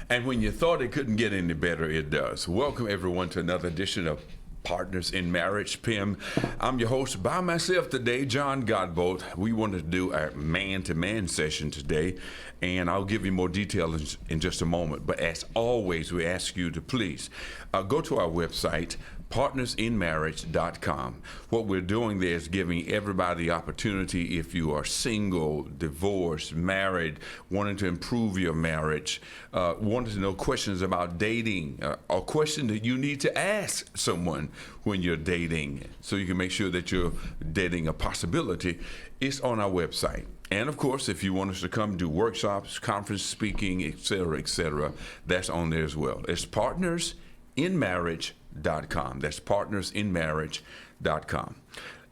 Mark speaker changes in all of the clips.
Speaker 1: And when you thought it couldn't get any better, it does. Welcome, everyone, to another edition of Partners in Marriage, PIM. I'm your host by myself today, John Godbolt. We wanted to do a man-to-man session today, and I'll give you more detail in just a moment. But as always, we ask you to please go to our website, partnersinmarriage.com. What we're doing there is giving everybody the opportunity, if you are single, divorced, married, wanting to improve your marriage, wanting to know questions about dating, or questions that you need to ask someone when you're dating so you can make sure that you're dating a possibility. It's on our website. And of course, if you want us to come do workshops, conference speaking, etc., that's on there as well. It's partnersinmarriage.com. That's partnersinmarriage.com.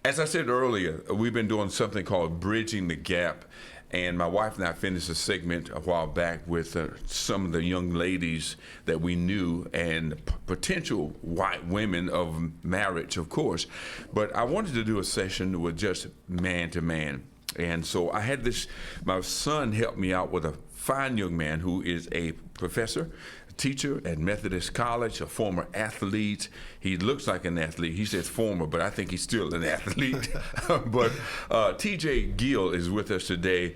Speaker 1: As I said earlier, we've been doing something called Bridging the Gap. And my wife and I finished a segment a while back with some of the young ladies that we knew and potential white women of marriage, of course. But I wanted to do a session with just man to man. And so I had my son help me out with a fine young man who is a professor, teacher at Methodist College, a former athlete. He looks like an athlete. He says former, but I think he's still an athlete. But TJ Gill is with us today.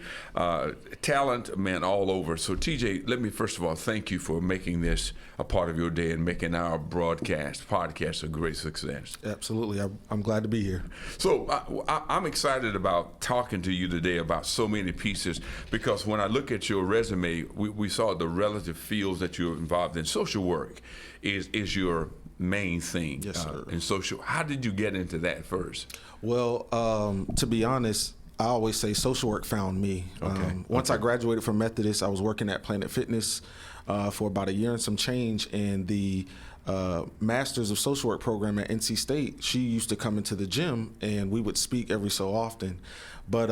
Speaker 1: Talent, man, all over. So TJ, let me first of all thank you for making this a part of your day and making our podcast a great success.
Speaker 2: Absolutely. I'm glad to be here.
Speaker 1: So I'm excited about talking to you today about so many pieces, because when I look at your resume, we saw the relative fields that you're involved in. Social work is your main thing.
Speaker 2: Yes, sir.
Speaker 1: In social. How did you get into that first?
Speaker 2: Well, to be honest, I always say social work found me.
Speaker 1: Okay.
Speaker 2: Once I graduated from Methodist, I was working at Planet Fitness for about a year and some change, and the Masters of Social Work program at NC State, she used to come into the gym and we would speak every so often. But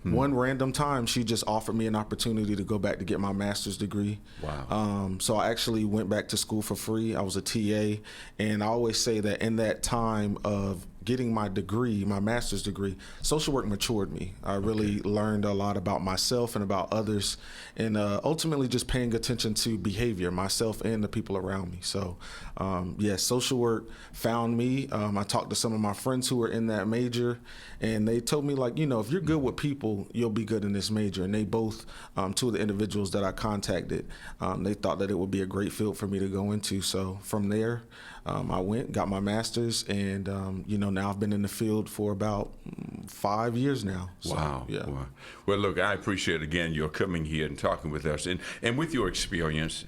Speaker 2: one random time, she just offered me an opportunity to go back to get my master's degree.
Speaker 1: Wow.
Speaker 2: So I actually went back to school for free. I was a TA, and I always say that in that time of getting my degree, my master's degree, social work matured me. I really learned a lot about myself and about others, and ultimately just paying attention to behavior, myself and the people around me. So yes, social work found me. I talked to some of my friends who were in that major, and they told me, like, you know, if you're good with people, you'll be good in this major. And they both, two of the individuals that I contacted, they thought that it would be a great field for me to go into. So from there, I went, got my master's, and now I've been in the field for about 5 years now. So,
Speaker 1: Wow.
Speaker 2: Yeah.
Speaker 1: Wow. Well, look, I appreciate, again, your coming here and talking with us. And with your experience,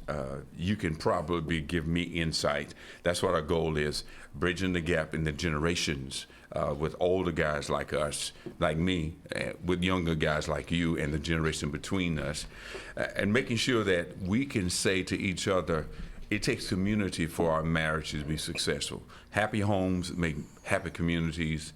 Speaker 1: you can probably give me insight. That's what our goal is, bridging the gap in the generations with older guys like us, like me, with younger guys like you, and the generation between us, and making sure that we can say to each other, it takes community for our marriages to be successful. Happy homes make happy communities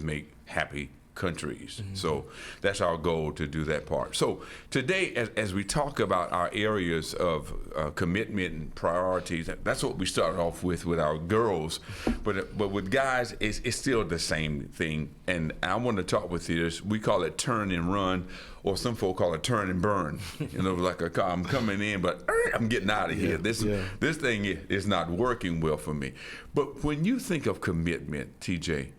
Speaker 1: make happy countries. Mm-hmm. So that's our goal, to do that part. So today, as we talk about our areas of commitment and priorities, that's what we started off with our girls. But with guys, it's still the same thing. And I want to talk with you. We call it turn and run, or some folk call it turn and burn. Like a car, I'm coming in, but I'm getting out of here. This thing is not working well for me. But when you think of commitment, TJ,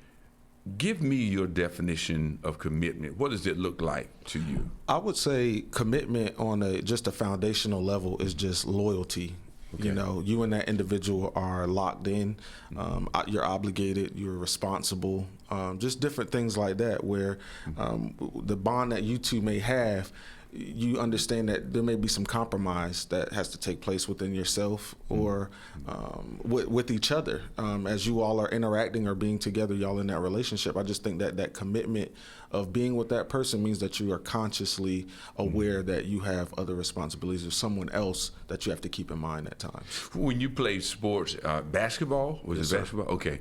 Speaker 1: give me your definition of commitment. What does it look like to you?
Speaker 2: I would say commitment on just a foundational level is just loyalty. Okay. You and that individual are locked in. You're obligated. You're responsible. Just different things like that, where the bond that you two may have, you understand that there may be some compromise that has to take place within yourself or with each other. As you all are interacting or being together, y'all in that relationship, I just think that commitment of being with that person means that you are consciously aware that you have other responsibilities of someone else that you have to keep in mind at times.
Speaker 1: When you played sports, basketball, was
Speaker 2: Yes,
Speaker 1: it basketball?
Speaker 2: Sir.
Speaker 1: Okay.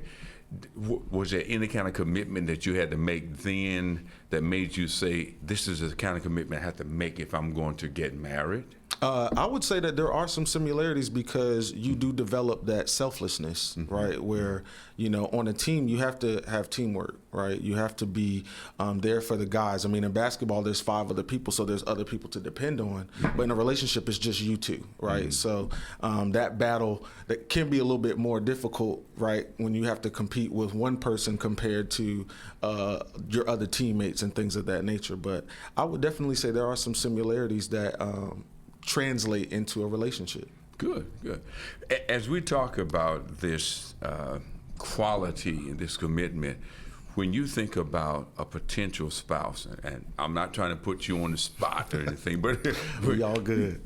Speaker 1: Was there any kind of commitment that you had to make then that made you say, this is the kind of commitment I have to make if I'm going to get married?
Speaker 2: I would say that there are some similarities because you do develop that selflessness, right? Where, on a team, you have to have teamwork, right? You have to be there for the guys. I mean, in basketball, there's 5 other people, so there's other people to depend on. But in a relationship, it's just you two, right? So that battle that can be a little bit more difficult, right? When you have to compete with one person compared to your other teammates and things of that nature. But I would definitely say there are some similarities that translate into a relationship.
Speaker 1: Good. As we talk about this quality and this commitment, when you think about a potential spouse, and I'm not trying to put you on the spot or anything, but
Speaker 2: We all good.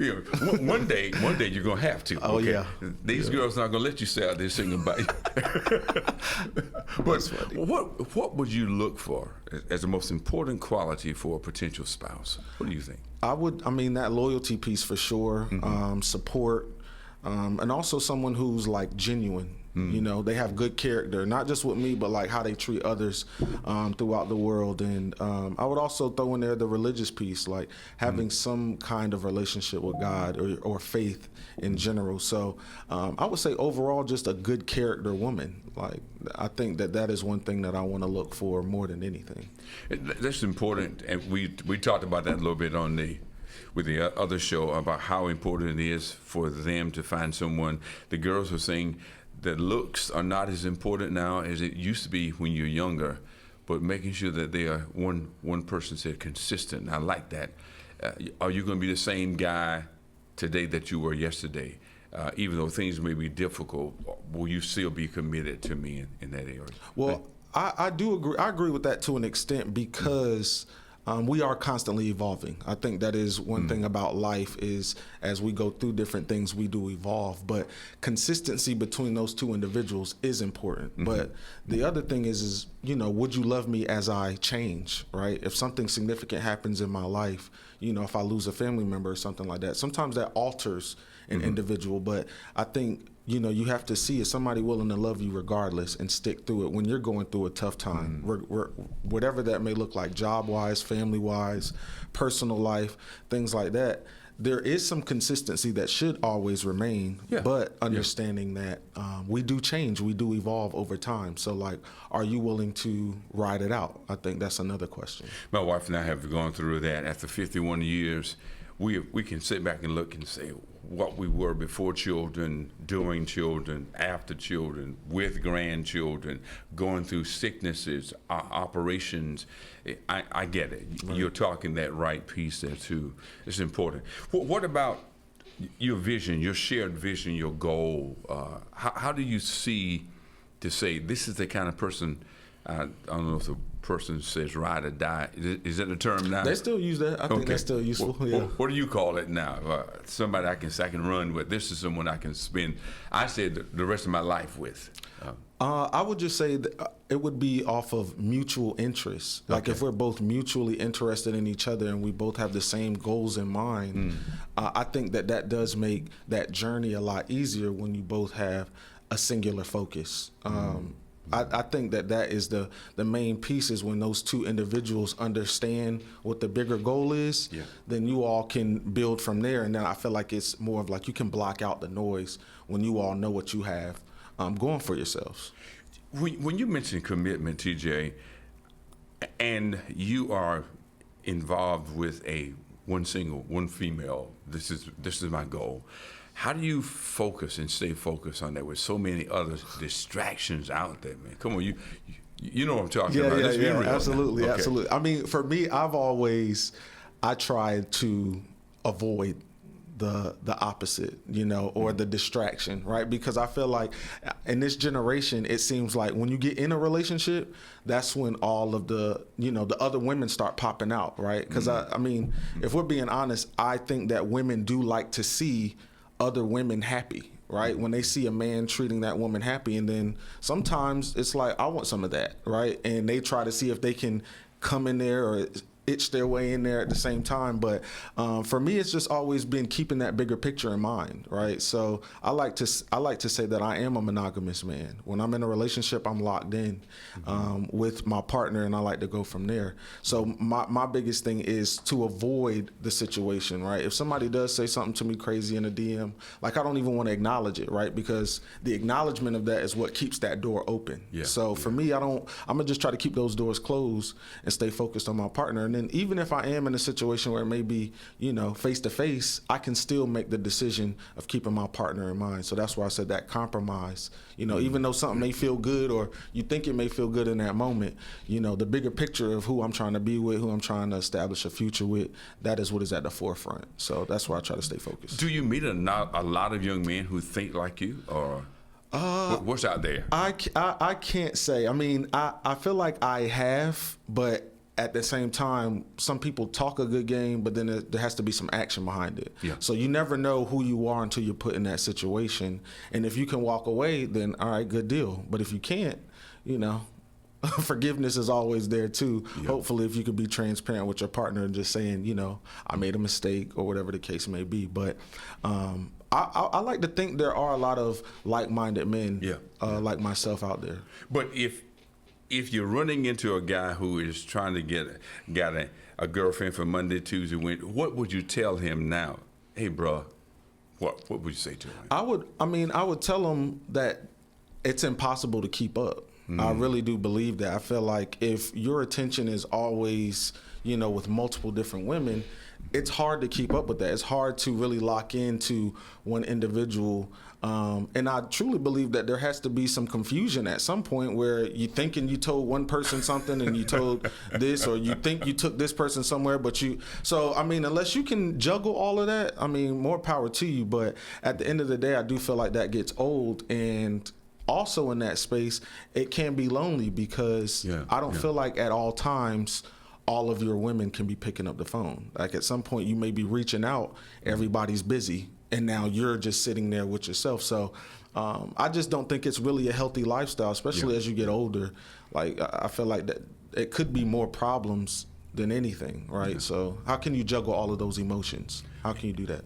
Speaker 1: One day you're gonna have to.
Speaker 2: Oh,
Speaker 1: okay?
Speaker 2: yeah.
Speaker 1: These girls not gonna let you say out there singing about you. But what would you look for as the most important quality for a potential spouse? What do you think?
Speaker 2: That loyalty piece for sure, support, and also someone who's like genuine. They have good character, not just with me, but like how they treat others throughout the world. And I would also throw in there the religious piece, like having some kind of relationship with God or faith in general. So I would say overall, just a good character woman. Like, I think that is one thing that I want to look for more than anything.
Speaker 1: That's important, and we talked about that a little bit with the other show about how important it is for them to find someone. The girls are saying that looks are not as important now as it used to be when you're younger, but making sure that they are, one person said, consistent. I like that. Are you going to be the same guy today that you were yesterday? Even though things may be difficult, will you still be committed to me in that area?
Speaker 2: Well, I do agree. I agree with that to an extent because we are constantly evolving. I think that is one thing about life is as we go through different things, we do evolve. But consistency between those two individuals is important. But the other thing is, would you love me as I change, right? If something significant happens in my life, if I lose a family member or something like that, sometimes that alters an individual. But I think, you have to see is somebody willing to love you regardless and stick through it when you're going through a tough time, whatever that may look like, job-wise, family-wise, personal life, things like that. There is some consistency that should always remain, but understanding that we do change, we do evolve over time. So, like, are you willing to ride it out? I think that's another question.
Speaker 1: My wife and I have gone through that. After 51 years, we can sit back and look and say what we were before children, during children, after children, with grandchildren, going through sicknesses, operations. I get it. Right. You're talking that right piece there too. It's important. What about your vision, your shared vision, your goal? How do you see to say this is the kind of person? I don't know if the person says ride or die. Is that a term now?
Speaker 2: They still use that. I think that's still useful.
Speaker 1: What do you call it now? Somebody I can run with. This is someone I can spend, I say, the rest of my life with.
Speaker 2: I would just say that it would be off of mutual interest. Like if we're both mutually interested in each other and we both have the same goals in mind, I think that does make that journey a lot easier when you both have a singular focus. I think that is the main piece is when those two individuals understand what the bigger goal is, then you all can build from there. And then I feel like it's more of like you can block out the noise when you all know what you have going for yourselves.
Speaker 1: When you mention commitment, TJ, and you are involved with one female, this is my goal. How do you focus and stay focused on that with so many other distractions out there, man? Come on, you know what I'm talking about. Let's be real now.
Speaker 2: Absolutely, absolutely. I mean, for me, I try to avoid the opposite, or the distraction, right? Because I feel like in this generation, it seems like when you get in a relationship, that's when all of the other women start popping out, right? Because I mean, if we're being honest, I think that women do like to see other women happy, right? When they see a man treating that woman happy, and then sometimes it's like, I want some of that, right? And they try to see if they can come in there or itch their way in there at the same time. But for me, it's just always been keeping that bigger picture in mind, right? So I like to say that I am a monogamous man. When I'm in a relationship, I'm locked in with my partner, and I like to go from there. So my biggest thing is to avoid the situation, right? If somebody does say something to me crazy in a DM, like I don't even want to acknowledge it, right? Because the acknowledgement of that is what keeps that door open.
Speaker 1: Yeah,
Speaker 2: So for me, I'm gonna just try to keep those doors closed and stay focused on my partner. And then even if I am in a situation where it may be, face to face, I can still make the decision of keeping my partner in mind. So that's why I said that compromise. Even though something may feel good or you think it may feel good in that moment, the bigger picture of who I'm trying to be with, who I'm trying to establish a future with, that is what is at the forefront. So that's why I try to stay focused.
Speaker 1: Do you meet a lot of young men who think like you, or what's out there?
Speaker 2: I can't say. I mean, I feel like I have, but at the same time, some people talk a good game, but then there has to be some action behind it.
Speaker 1: Yeah.
Speaker 2: So you never know who you are until you're put in that situation. And if you can walk away, then all right, good deal. But if you can't, forgiveness is always there too.
Speaker 1: Yeah.
Speaker 2: Hopefully, if you could be transparent with your partner and just saying, I made a mistake or whatever the case may be. But I like to think there are a lot of like-minded men like myself out there.
Speaker 1: But if you're running into a guy who is trying to got a girlfriend for Monday, Tuesday, Wednesday, what would you tell him now? Hey, bro, what would you say to him? I
Speaker 2: would tell him that it's impossible to keep up. I really do believe that. I feel like if your attention is always, with multiple different women, it's hard to keep up with that. It's hard to really lock into one individual. And I truly believe that there has to be some confusion at some point where you thinking you told one person something and you told this, or you think you took this person somewhere, unless you can juggle all of that, more power to you. But at the end of the day, I do feel like that gets old. And also in that space, it can be lonely because I don't feel like at all times all of your women can be picking up the phone. Like at some point you may be reaching out, everybody's busy, and now you're just sitting there with yourself. So I just don't think it's really a healthy lifestyle, especially as you get older. Like I feel like that it could be more problems than anything, right? So how can you juggle all of those emotions? How can you do that?